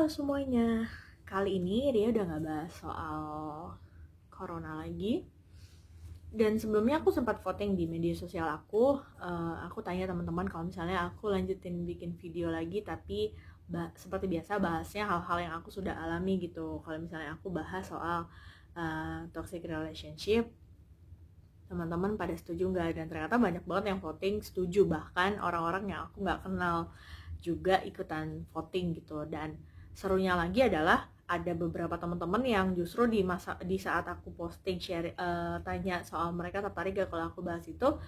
Halo semuanya, kali ini Ria udah gak bahas soal corona lagi. Dan sebelumnya aku sempat voting di media sosial aku tanya teman-teman kalau misalnya aku lanjutin bikin video lagi, tapi seperti biasa bahasnya hal-hal yang aku sudah alami gitu. Kalau misalnya aku bahas soal toxic relationship, teman-teman pada setuju nggak? Dan ternyata banyak banget yang voting setuju, bahkan orang-orang yang aku nggak kenal juga ikutan voting gitu. Dan serunya lagi adalah ada beberapa teman-teman yang justru di saat aku posting tanya soal mereka tertarik gak kalau aku bahas itu,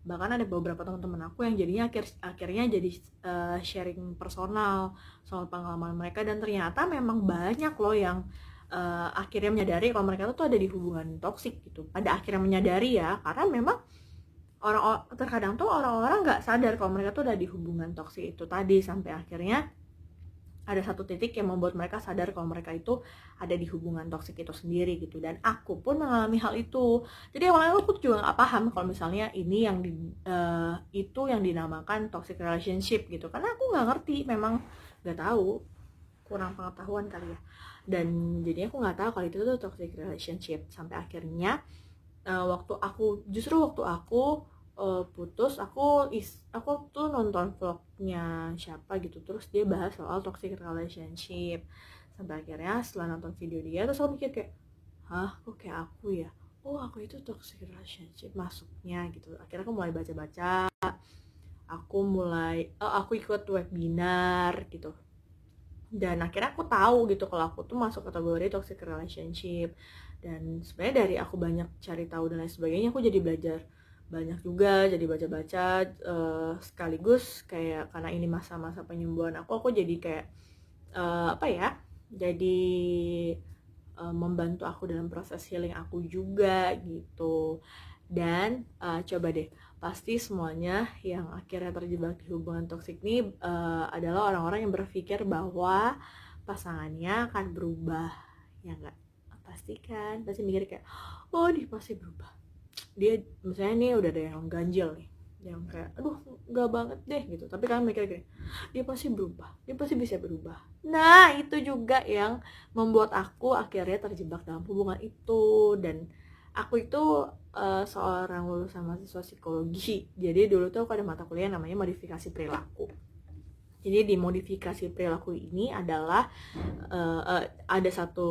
bahkan ada beberapa teman-teman aku yang jadinya akhirnya jadi sharing personal soal pengalaman mereka. Dan ternyata memang banyak loh yang akhirnya menyadari kalau mereka tuh ada di hubungan toksik gitu. Pada akhirnya menyadari ya, karena memang terkadang tuh orang-orang nggak sadar kalau mereka tuh ada di hubungan toksik itu tadi, sampai akhirnya ada satu titik yang membuat mereka sadar kalau mereka itu ada di hubungan toksik itu sendiri gitu. Dan aku pun mengalami hal itu. Jadi awalnya aku juga nggak paham kalau misalnya ini itu yang dinamakan toxic relationship gitu, karena aku nggak ngerti, memang nggak tahu, kurang pengetahuan kali ya. Dan jadinya aku nggak tahu kalau itu tuh toxic relationship, sampai akhirnya waktu aku putus, aku tuh nonton vlognya siapa gitu, terus dia bahas soal toxic relationship. Sampai akhirnya setelah nonton video dia, terus aku mikir kayak, hah, kok kayak aku ya, oh aku itu toxic relationship masuknya gitu. Akhirnya aku mulai baca-baca, aku ikut webinar gitu, dan akhirnya aku tahu gitu kalau aku tuh masuk kategori toxic relationship. Dan sebenarnya dari aku banyak cari tahu dan lain sebagainya, aku jadi belajar banyak juga, jadi baca-baca sekaligus kayak karena ini masa-masa penyembuhan aku jadi kayak jadi membantu aku dalam proses healing aku juga gitu. Dan coba deh, pasti semuanya yang akhirnya terjebak di hubungan toksik ini adalah orang-orang yang berpikir bahwa pasangannya akan berubah, ya enggak? Pasti mikir kayak, oh dia pasti berubah, dia misalnya nih udah ada yang ganjil nih, yang kayak aduh enggak banget deh gitu, tapi kalian mikir kayak dia pasti berubah, dia pasti bisa berubah. Nah itu juga yang membuat aku akhirnya terjebak dalam hubungan itu. Dan aku itu seorang lulusan mahasiswa psikologi, jadi dulu tuh aku ada mata kuliah namanya modifikasi perilaku. Jadi di modifikasi perilaku ini adalah ada satu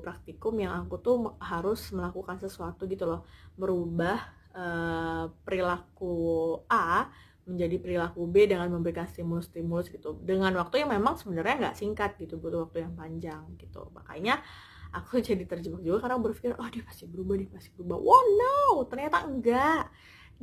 praktikum yang aku tuh harus melakukan sesuatu gitu loh, merubah perilaku A menjadi perilaku B dengan memberikan stimulus-stimulus gitu, dengan waktu yang memang sebenarnya nggak singkat gitu, butuh waktu yang panjang gitu. Makanya aku jadi terjebak juga karena berpikir, oh dia pasti berubah. Wow no, ternyata enggak.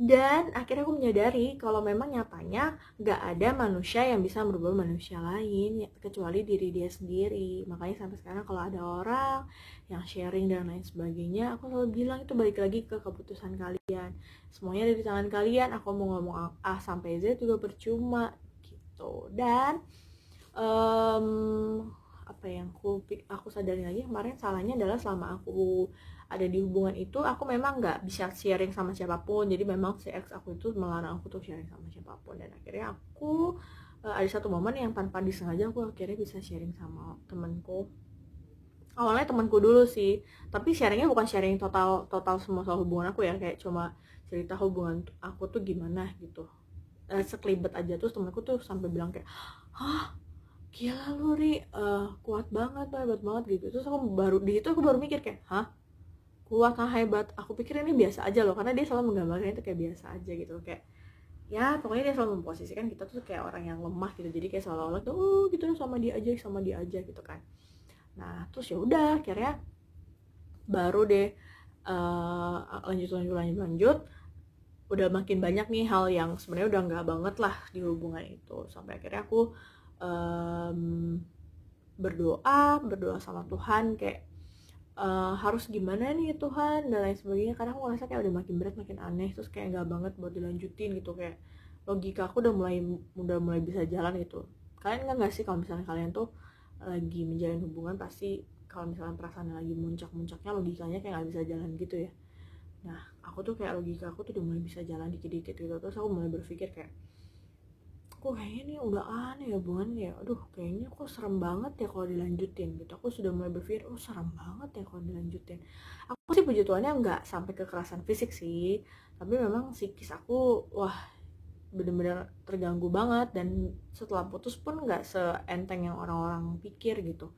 Dan akhirnya aku menyadari kalau memang nyatanya gak ada manusia yang bisa merubah manusia lain kecuali diri dia sendiri. Makanya sampai sekarang kalau ada orang yang sharing dan lain sebagainya, aku selalu bilang itu balik lagi ke keputusan kalian. Semuanya ada di tangan kalian. Aku mau ngomong A sampai Z juga percuma gitu. Dan apa yang aku sadarin lagi kemarin, salahnya adalah selama aku ada di hubungan itu, aku memang nggak bisa sharing sama siapapun. Jadi memang si ex aku itu melarang aku tuh sharing sama siapapun. Dan akhirnya aku ada satu momen yang tanpa disengaja aku akhirnya bisa sharing sama temanku. Awalnya temanku dulu sih, tapi sharingnya bukan sharing total semua soal hubungan aku ya, kayak cuma cerita hubungan aku tuh gimana gitu, sekelibet aja. Terus temanku tuh sampai bilang kayak, hah gila lu Ri, kuat banget, hebat banget gitu. Terus aku baru mikir kayak, hah kuat kan hebat? Aku pikir ini biasa aja loh, karena dia selalu menggambarkan itu kayak biasa aja gitu, kayak ya pokoknya dia selalu memposisikan kita tuh kayak orang yang lemah gitu. Jadi kayak seolah-olah tuh gitu sama dia aja gitu kan. Nah terus ya udah akhirnya baru deh lanjut udah makin banyak nih hal yang sebenarnya udah nggak banget lah di hubungan itu. Sampai akhirnya aku berdoa sama Tuhan kayak, harus gimana nih Tuhan dan lain sebagainya, karena aku ngerasa kayak udah makin berat, makin aneh, terus kayak nggak banget buat dilanjutin gitu. Kayak logika aku udah mulai bisa jalan gitu. Kalian nggak sih kalau misalnya kalian tuh lagi menjalin hubungan, pasti kalau misalnya perasaan lagi muncak-muncaknya, logikanya kayak nggak bisa jalan gitu ya. Nah aku tuh kayak logika aku tuh udah mulai bisa jalan dikit-dikit gitu. Terus aku mulai berpikir kayak, kok kayaknya nih udah aneh ya hubungan ya, aduh kayaknya kok serem banget ya kalau dilanjutin gitu. Aku sudah mulai berpikir, oh serem banget ya kalau dilanjutin. Aku sih puji Tuhannya nggak sampai kekerasan fisik sih, tapi memang psikis aku wah bener-bener terganggu banget, dan setelah putus pun nggak seenteng yang orang-orang pikir gitu.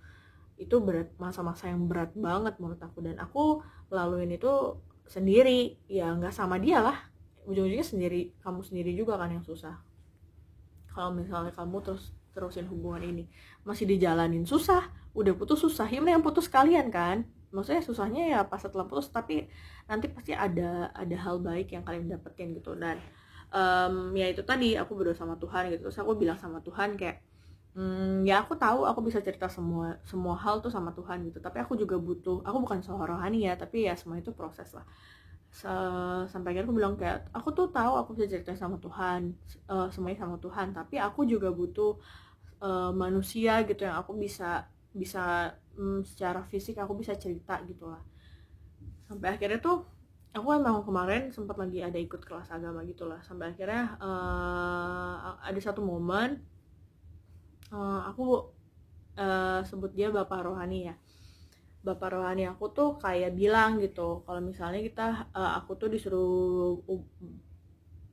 Itu berat, masa-masa yang berat banget menurut aku, dan aku laluin itu sendiri ya, nggak sama dia lah, ujung-ujungnya sendiri, kamu sendiri juga kan yang susah. Kalau misalnya kamu terusin hubungan ini masih dijalanin susah, udah putus susah, ya yang putus kalian kan, maksudnya susahnya ya pas setelah putus, tapi nanti pasti ada hal baik yang kalian dapetin gitu. Dan ya itu tadi aku berdoa sama Tuhan gitu, terus aku bilang sama Tuhan kayak ya aku tahu aku bisa cerita semua hal tuh sama Tuhan gitu, tapi aku juga butuh, aku bukan seorang rohani ya, tapi ya semua itu proses lah. Sampai akhirnya aku bilang kayak aku tuh tahu aku bisa cerita sama Tuhan, semuanya sama Tuhan, tapi aku juga butuh manusia gitu yang aku bisa bisa secara fisik aku bisa cerita gitu lah. Sampai akhirnya tuh aku emang kemarin sempat lagi ada ikut kelas agama gitu lah, sampai akhirnya ada satu momen aku sebut dia bapak rohani ya. Bapak rohani aku tuh kayak bilang gitu, kalau misalnya aku tuh disuruh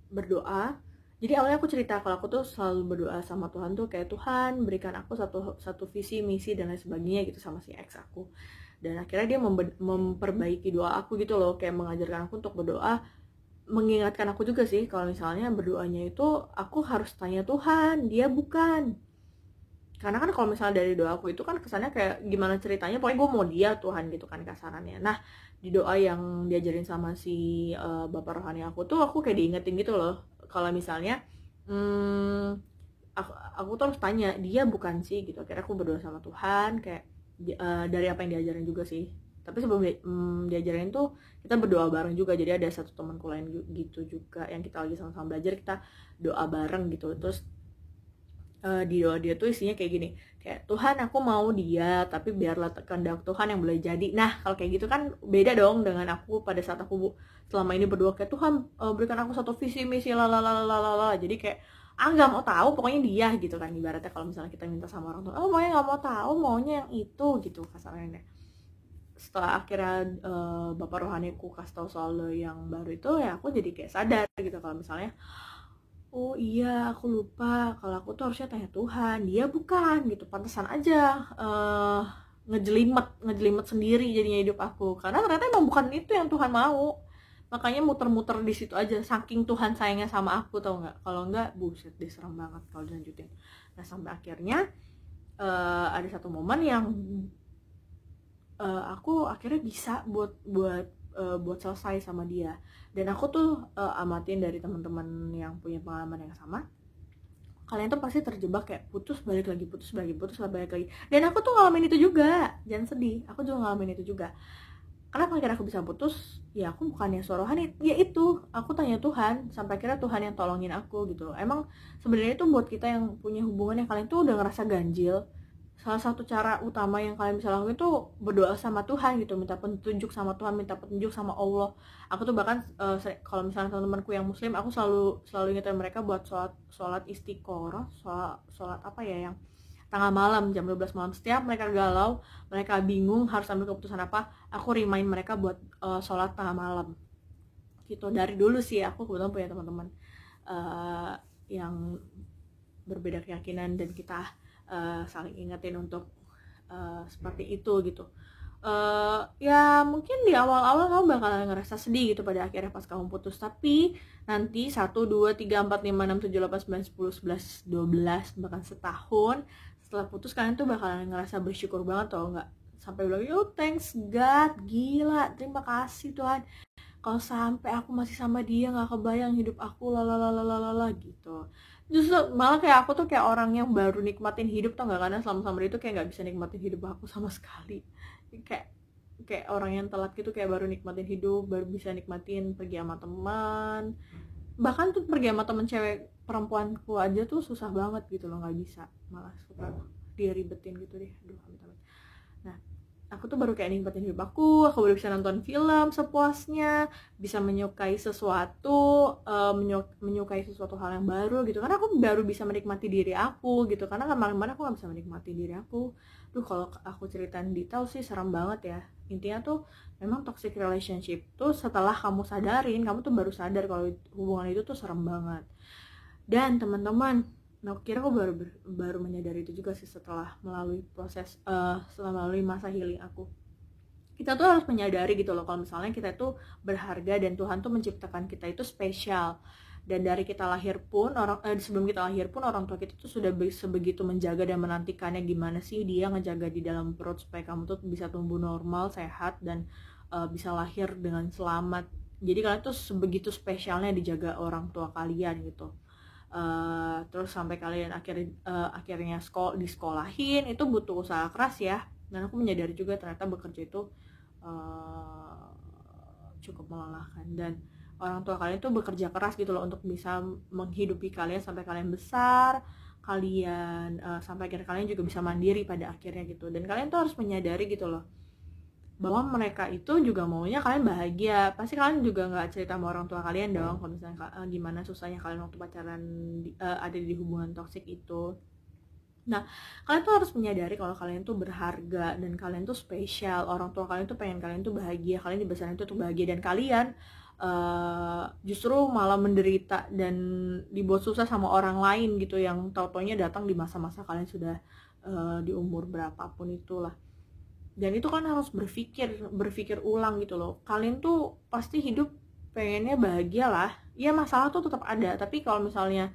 berdoa. Jadi awalnya aku cerita kalau aku tuh selalu berdoa sama Tuhan tuh kayak, Tuhan berikan aku satu visi, misi dan lain sebagainya gitu sama si ex aku. Dan akhirnya dia memperbaiki doa aku gitu loh, kayak mengajarkan aku untuk berdoa, mengingatkan aku juga sih kalau misalnya berdoanya itu aku harus tanya Tuhan, dia bukan. Karena kan kalau misalnya dari doa aku itu kan kesannya kayak gimana ceritanya, pokoknya gue mau dia Tuhan gitu kan kasarannya. Nah di doa yang diajarin sama si bapak rohani aku tuh, aku kayak diingetin gitu loh, kalau misalnya aku tuh harus tanya dia bukan sih gitu. Akhirnya aku berdoa sama Tuhan kayak dari apa yang diajarin juga sih. Tapi sebelum diajarin tuh kita berdoa bareng juga, jadi ada satu temanku lain gitu juga yang kita lagi sama-sama belajar, kita doa bareng gitu. Terus di doa dia tuh isinya kayak gini, kayak Tuhan aku mau dia, tapi biarlah kehendak Tuhan yang boleh jadi. Nah kalau kayak gitu kan beda dong dengan aku pada saat aku selama ini berdoa kayak, Tuhan berikan aku satu visi misi lalalala. Jadi kayak nggak mau tahu pokoknya dia gitu kan, ibaratnya kalau misalnya kita minta sama orang tuh, pokoknya nggak mau tahu, maunya yang itu gitu kasarnya. Setelah akhirnya bapak rohaniku kasih tahu soal yang baru itu, ya aku jadi kayak sadar gitu kalau misalnya, oh iya aku lupa kalau aku tuh harusnya tanya Tuhan, dia bukan gitu. Pantesan aja ngejelimet sendiri jadinya hidup aku, karena ternyata emang bukan itu yang Tuhan mau. Makanya muter-muter di situ aja, saking Tuhan sayangnya sama aku, tau nggak? Kalau nggak buset deh, serem banget kalau dilanjutin. Nah sampai akhirnya ada satu momen yang aku akhirnya bisa buat selesai sama dia. Dan aku tuh amatin dari teman-teman yang punya pengalaman yang sama, kalian tuh pasti terjebak kayak putus balik lagi, putus balik lagi. Dan aku tuh ngalamin itu juga, jangan sedih, aku juga ngalamin itu juga. Kenapa akhirnya aku bisa putus? Ya aku bukannya sorohani, ya itu aku tanya Tuhan, sampai akhirnya Tuhan yang tolongin aku gitu. Emang sebenarnya itu buat kita yang punya hubungan yang kalian tuh udah ngerasa ganjil, salah satu cara utama yang kalian bisa lakukan itu berdoa sama Tuhan gitu, minta petunjuk sama Tuhan, minta petunjuk sama Allah. Aku tuh bahkan kalau misalnya teman-temanku yang muslim, aku selalu ingetin mereka buat sholat istiqoroh, sholat apa ya, yang tengah malam jam 12 malam. Setiap mereka galau, mereka bingung harus ambil keputusan apa, aku remind mereka buat sholat tengah malam gitu. Dari dulu sih aku kebetulan punya teman-teman yang berbeda keyakinan, dan kita saling ingetin untuk seperti itu gitu. Ya mungkin di awal-awal kamu bakalan ngerasa sedih gitu pada akhirnya pas kamu putus, tapi nanti 1, 2, 3, 4, 5, 6, 7, 8, 9, 10, 11, 12 bahkan setahun setelah putus, kalian tuh bakalan ngerasa bersyukur banget tau nggak, sampai bilang, yo thanks God, gila terima kasih Tuhan, kalau sampai aku masih sama dia nggak kebayang hidup aku lalalala gitu. Justru malah kayak aku tuh kayak orang yang baru nikmatin hidup tau nggak, karena selama sama dia tuh kayak nggak bisa nikmatin hidup aku sama sekali. Kayak orang yang telat gitu, kayak baru nikmatin hidup, baru bisa nikmatin pergi sama teman. Bahkan tuh pergi sama temen cewek perempuanku aja tuh susah banget gitu loh, nggak bisa, malah suka dia ribetin gitu deh, aduh amit-amit. Nah aku tuh baru kayak nikmatin hidup aku baru bisa nonton film sepuasnya, bisa menyukai sesuatu, menyukai sesuatu hal yang baru gitu, karena aku baru bisa menikmati diri aku gitu, karena kemarin-kemarin aku gak bisa menikmati diri aku. Kalau aku ceritain detail sih serem banget ya. Intinya tuh memang toxic relationship tuh setelah kamu sadarin, kamu tuh baru sadar kalau hubungan itu tuh serem banget. Dan teman-teman, kira aku baru menyadari itu juga sih setelah melalui proses setelah melalui masa healing aku. Kita tuh harus menyadari gitu loh kalau misalnya kita itu berharga dan Tuhan tuh menciptakan kita itu spesial. Dan dari kita lahir pun sebelum kita lahir pun orang tua kita tuh sudah sebegitu menjaga dan menantikannya, gimana sih dia ngejaga di dalam perut supaya kamu tuh bisa tumbuh normal, sehat, dan bisa lahir dengan selamat. Jadi kalian tuh sebegitu spesialnya dijaga orang tua kalian gitu. Terus sampai kalian akhirnya disekolahin itu butuh usaha keras ya. Dan aku menyadari juga ternyata bekerja itu cukup melelahkan, dan orang tua kalian tuh bekerja keras gitu loh untuk bisa menghidupi kalian sampai kalian besar, sampai akhirnya kalian juga bisa mandiri pada akhirnya gitu. Dan kalian tuh harus menyadari gitu loh bahwa mereka itu juga maunya kalian bahagia. Pasti kalian juga nggak cerita sama orang tua kalian dong kalau misalnya gimana susahnya kalian waktu pacaran ada di hubungan toksik itu. Nah, kalian tuh harus menyadari kalau kalian tuh berharga dan kalian tuh spesial. Orang tua kalian tuh pengen kalian tuh bahagia, kalian dibesarin tuh untuk bahagia, dan kalian justru malah menderita dan dibuat susah sama orang lain gitu, yang tau-taunya datang di masa-masa kalian sudah di umur berapapun itulah. Dan itu kan harus berpikir ulang gitu loh. Kalian tuh pasti hidup pengennya bahagia lah. Ya masalah tuh tetap ada, tapi kalau misalnya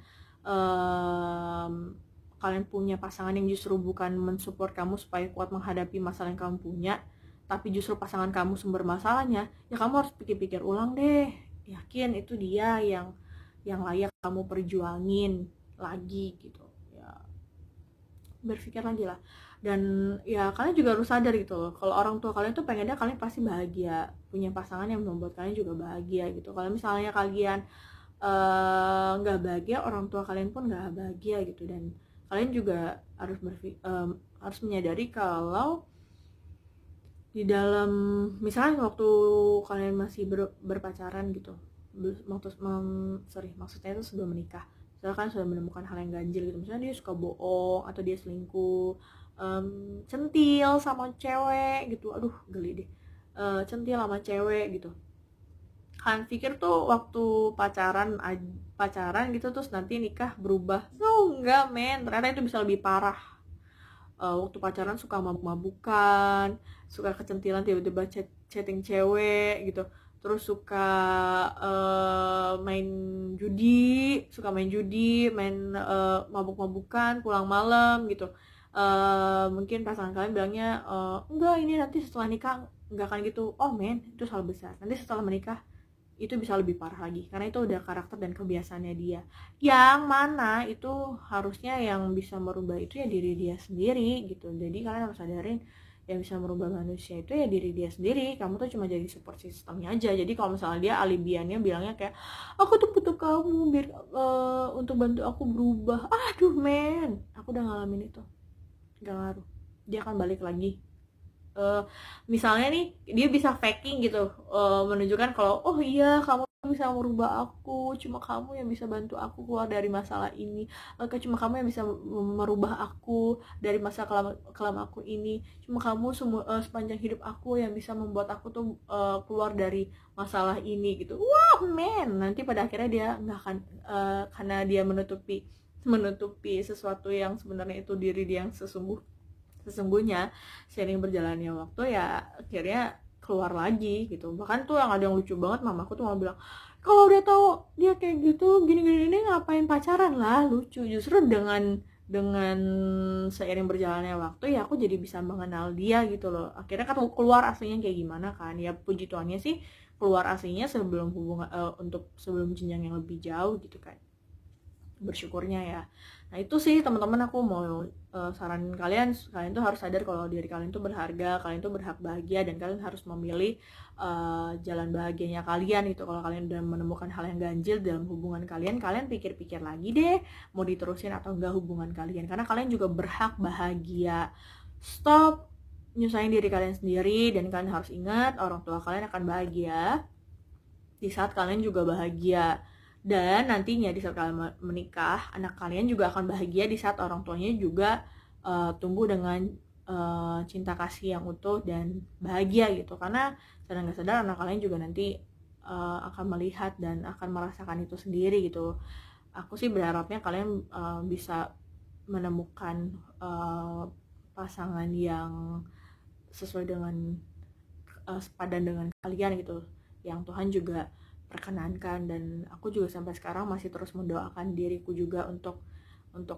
kalian punya pasangan yang justru bukan mensupport kamu supaya kuat menghadapi masalah yang kamu punya, tapi justru pasangan kamu sumber masalahnya, ya kamu harus pikir-pikir ulang deh. Yakin itu dia yang layak kamu perjuangin lagi gitu ya. Berpikir lagi lah. Dan ya kalian juga harus sadar gitu loh kalau orang tua kalian tuh pengennya kalian pasti bahagia, punya pasangan yang membuat kalian juga bahagia gitu. Kalau misalnya kalian nggak bahagia, orang tua kalian pun nggak bahagia gitu. Dan kalian juga harus menyadari kalau di dalam, misalnya waktu kalian masih berpacaran gitu, maksudnya itu sebelum menikah, misalnya kalian sudah menemukan hal yang ganjil gitu, misalnya dia suka bohong atau dia selingkuh, centil sama cewek gitu, aduh geli deh, centil sama cewek gitu. Kalian pikir tuh waktu pacaran gitu terus nanti nikah berubah? No, enggak men, ternyata itu bisa lebih parah. Waktu pacaran suka mabuk-mabukan, suka kecentilan, tiba-tiba chatting cewek gitu, terus suka main judi, main mabuk-mabukan, pulang malam gitu. Mungkin pasangan kalian bilangnya enggak, ini nanti setelah nikah enggak akan gitu. Oh men, itu salah besar. Nanti setelah menikah itu bisa lebih parah lagi, karena itu udah karakter dan kebiasaannya dia, yang mana itu harusnya yang bisa merubah itu ya diri dia sendiri gitu. Jadi kalian harus sadarin yang bisa merubah manusia itu ya diri dia sendiri. Kamu tuh cuma jadi support systemnya aja. Jadi kalau misalnya dia alibiannya bilangnya kayak aku tuh butuh kamu biar untuk bantu aku berubah, aduh men, aku udah ngalamin itu, gak ngaruh, dia akan balik lagi. Misalnya nih dia bisa faking gitu, menunjukkan kalau oh iya kamu bisa merubah aku, cuma kamu yang bisa bantu aku keluar dari masalah ini, cuma kamu yang bisa merubah aku dari masa kelam aku ini, cuma kamu sepanjang hidup aku yang bisa membuat aku tuh keluar dari masalah ini gitu. Wah men, nanti pada akhirnya dia nggak akan, karena dia menutupi sesuatu yang sebenarnya itu diri dia yang sesungguhnya, sering berjalannya waktu ya akhirnya keluar lagi gitu. Bahkan tuh yang ada yang lucu banget, mamaku tuh mau bilang kalau udah tahu dia kayak gitu gini ngapain pacaran lah. Lucu, justru dengan seiring berjalannya waktu ya aku jadi bisa mengenal dia gitu loh. Akhirnya kan keluar aslinya kayak gimana kan ya, puji Tuhannya sih keluar aslinya sebelum hubungan sebelum jenjang yang lebih jauh gitu kan, bersyukurnya ya. Nah itu sih teman-teman, aku mau saranin kalian tuh harus sadar kalau diri kalian tuh berharga, kalian tuh berhak bahagia, dan kalian harus memilih jalan bahagianya kalian gitu. Kalau kalian udah menemukan hal yang ganjil dalam hubungan kalian pikir-pikir lagi deh mau diterusin atau enggak hubungan kalian, karena kalian juga berhak bahagia. Stop nyusahin diri kalian sendiri, dan kalian harus ingat orang tua kalian akan bahagia di saat kalian juga bahagia. Dan nantinya di saat kalian menikah, anak kalian juga akan bahagia di saat orang tuanya juga tumbuh dengan cinta kasih yang utuh dan bahagia gitu. Karena sadar nggak sadar anak kalian juga nanti akan melihat dan akan merasakan itu sendiri gitu. Aku sih berharapnya kalian bisa menemukan pasangan yang sesuai dengan sepadan dengan kalian gitu, yang Tuhan juga perkenankan. Dan aku juga sampai sekarang masih terus mendoakan diriku juga untuk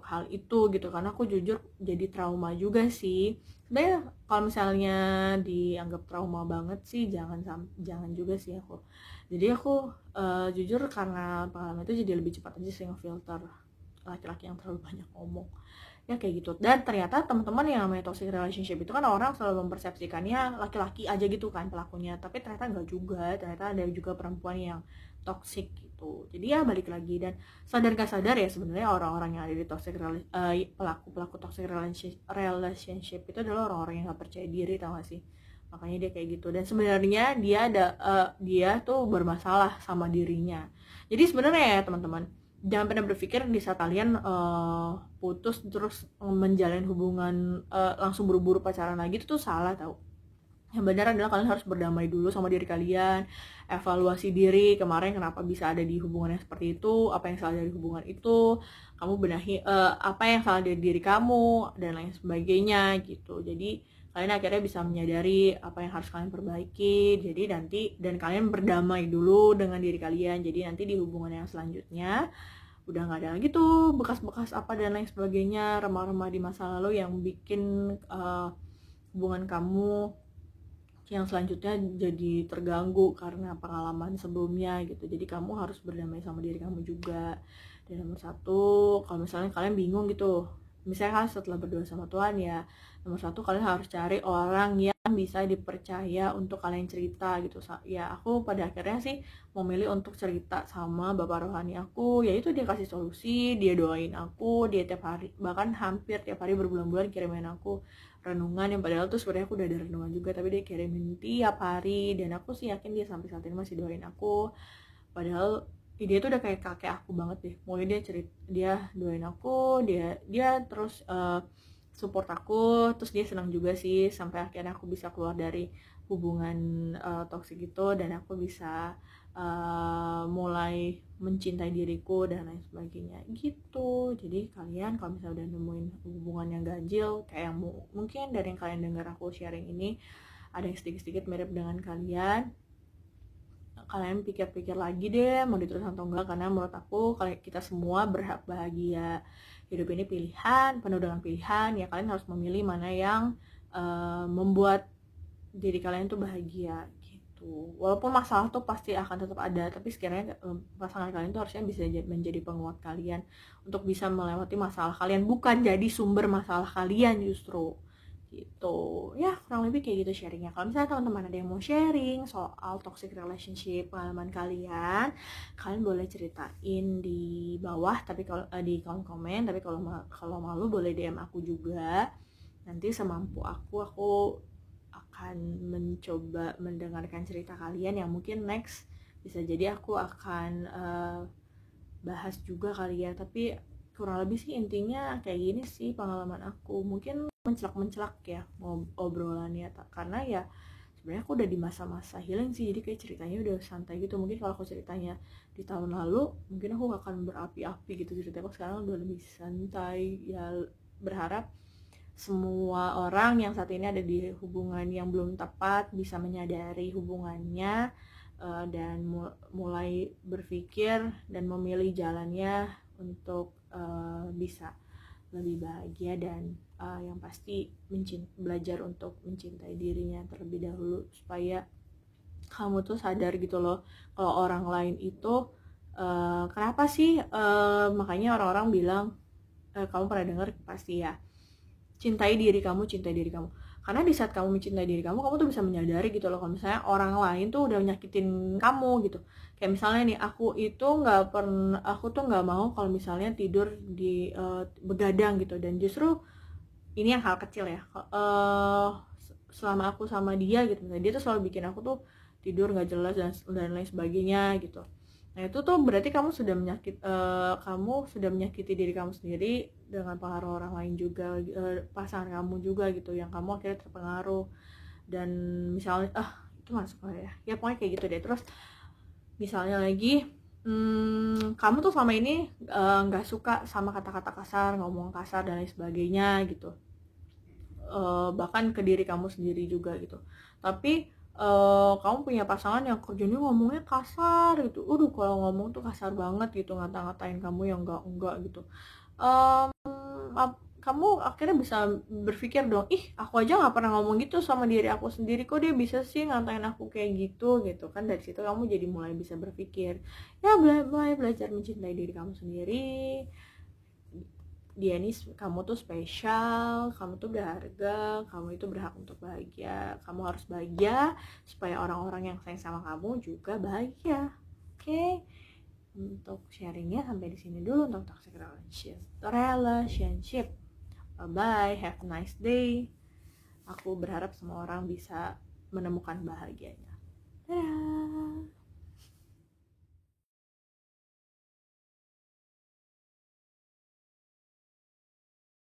hal itu gitu, karena aku jujur jadi trauma juga sih. Sebenarnya kalau misalnya dianggap trauma banget sih jangan juga sih aku. Jadi aku jujur karena pengalaman itu jadi lebih cepat aja sih ngefilter laki-laki yang terlalu banyak ngomong ya kayak gitu. Dan ternyata teman-teman yang namanya toxic relationship itu kan orang selalu mempersepsikannya laki-laki aja gitu kan pelakunya, tapi ternyata enggak juga, ternyata ada juga perempuan yang toxic gitu. Jadi ya balik lagi, dan sadar gak sadar ya sebenarnya orang-orang yang ada di toxic pelaku toxic relationship itu adalah orang-orang yang gak percaya diri, tau gak sih? Makanya dia kayak gitu. Dan sebenarnya dia tuh bermasalah sama dirinya. Jadi sebenarnya ya teman-teman, jangan pernah berpikir di saat kalian putus terus menjalin hubungan langsung buru-buru pacaran lagi, itu tuh salah tau. Yang benar adalah kalian harus berdamai dulu sama diri kalian, evaluasi diri kemarin kenapa bisa ada di hubungan yang seperti itu, apa yang salah dari hubungan itu, kamu benahi apa yang salah dari diri kamu dan lain sebagainya gitu. Jadi kalian akhirnya bisa menyadari apa yang harus kalian perbaiki. Jadi nanti, dan kalian berdamai dulu dengan diri kalian. Jadi nanti di hubungan yang selanjutnya udah nggak ada lagi tuh bekas-bekas apa dan lain sebagainya, remah-remah di masa lalu yang bikin hubungan kamu yang selanjutnya jadi terganggu karena pengalaman sebelumnya gitu. Jadi kamu harus berdamai sama diri kamu juga. Dan nomor satu, kalau misalnya kalian bingung gitu, misalnya kalian setelah berdoa sama Tuhan ya, nomor satu kalian harus cari orang yang bisa dipercaya untuk kalian cerita gitu ya. Aku pada akhirnya sih memilih untuk cerita sama bapak rohani aku, yaitu dia kasih solusi, dia doain aku, dia tiap hari, bahkan hampir tiap hari berbulan-bulan kirimin aku renungan, yang padahal tuh sebenarnya aku udah ada renungan juga, tapi dia kirimin tiap hari. Dan aku sih yakin dia sampai saat ini masih doain aku, padahal dia tuh udah kayak kakek aku banget deh. Mulai dia doain aku, dia terus support aku, terus dia senang juga sih sampai akhirnya aku bisa keluar dari hubungan toksik itu, dan aku bisa mulai mencintai diriku dan lain sebagainya gitu. Jadi kalian kalau misalnya udah nemuin hubungan yang ganjil, kayak yang mungkin dari yang kalian dengar aku sharing ini ada yang sedikit-sedikit mirip dengan kalian pikir-pikir lagi deh mau diteruskan atau enggak. Karena menurut aku kita semua berhak bahagia. Hidup ini pilihan, penuh dengan pilihan ya. Kalian harus memilih mana yang membuat diri kalian tuh bahagia gitu. Walaupun masalah tuh pasti akan tetap ada, tapi sekiranya pasangan kalian tuh harusnya bisa menjadi penguat kalian untuk bisa melewati masalah kalian, bukan jadi sumber masalah kalian justru gitu. Ya kurang lebih kayak gitu sharingnya. Kalau misalnya teman-teman ada yang mau sharing soal toxic relationship, pengalaman kalian boleh ceritain di bawah, tapi kalau di kolom komen. Tapi kalau malu boleh DM aku juga. Nanti semampu aku akan mencoba mendengarkan cerita kalian yang mungkin next bisa jadi aku akan bahas juga kali ya. Tapi kurang lebih sih intinya kayak gini sih pengalaman aku. Mungkin mencelak ya obrolannya, karena ya sebenarnya aku udah di masa-masa healing sih, jadi kayak ceritanya udah santai gitu. Mungkin kalau aku ceritanya di tahun lalu mungkin aku gak akan berapi-api gitu cerita aku. Sekarang udah lebih santai ya. Berharap semua orang yang saat ini ada di hubungan yang belum tepat bisa menyadari hubungannya dan mulai berpikir dan memilih jalannya untuk bisa lebih bahagia, dan yang pasti belajar untuk mencintai dirinya terlebih dahulu, supaya kamu tuh sadar gitu loh kalau orang lain itu kenapa sih makanya orang-orang bilang kamu pernah dengar pasti ya, cintai diri kamu. Karena di saat kamu mencintai diri kamu tuh bisa menyadari gitu loh kalau misalnya orang lain tuh udah nyakitin kamu gitu. Kayak misalnya nih, aku tuh nggak mau kalau misalnya tidur di begadang gitu. Dan justru ini yang hal kecil ya, selama aku sama dia gitu, nah dia tuh selalu bikin aku tuh tidur nggak jelas dan lain sebagainya gitu. Nah itu tuh berarti kamu sudah menyakiti diri kamu sendiri dengan pengaruh orang lain juga, pasangan kamu juga gitu, yang kamu akhirnya terpengaruh. Dan misalnya itu masuk ya pokoknya kayak gitu deh. Terus misalnya lagi kamu tuh selama ini nggak suka sama kata-kata kasar, ngomong kasar dan lain sebagainya gitu, bahkan ke diri kamu sendiri juga gitu. Tapi kamu punya pasangan yang kerjanya ngomongnya kasar gitu, kalau ngomong tuh kasar banget gitu, ngata-ngatain kamu yang enggak gitu. um, Kamu akhirnya bisa berpikir dong, aku aja nggak pernah ngomong gitu sama diri aku sendiri, kok dia bisa sih ngatain aku kayak gitu kan. Dari situ kamu jadi mulai bisa berpikir, ya mulai belajar mencintai diri kamu sendiri. Dia nih, kamu tuh spesial, kamu tuh berharga, kamu itu berhak untuk bahagia, kamu harus bahagia supaya orang-orang yang sayang sama kamu juga bahagia. Oke, untuk sharingnya sampai di sini dulu untuk toxic relationship. Bye bye, have a nice day. Aku berharap semua orang bisa menemukan bahagianya. Dadah.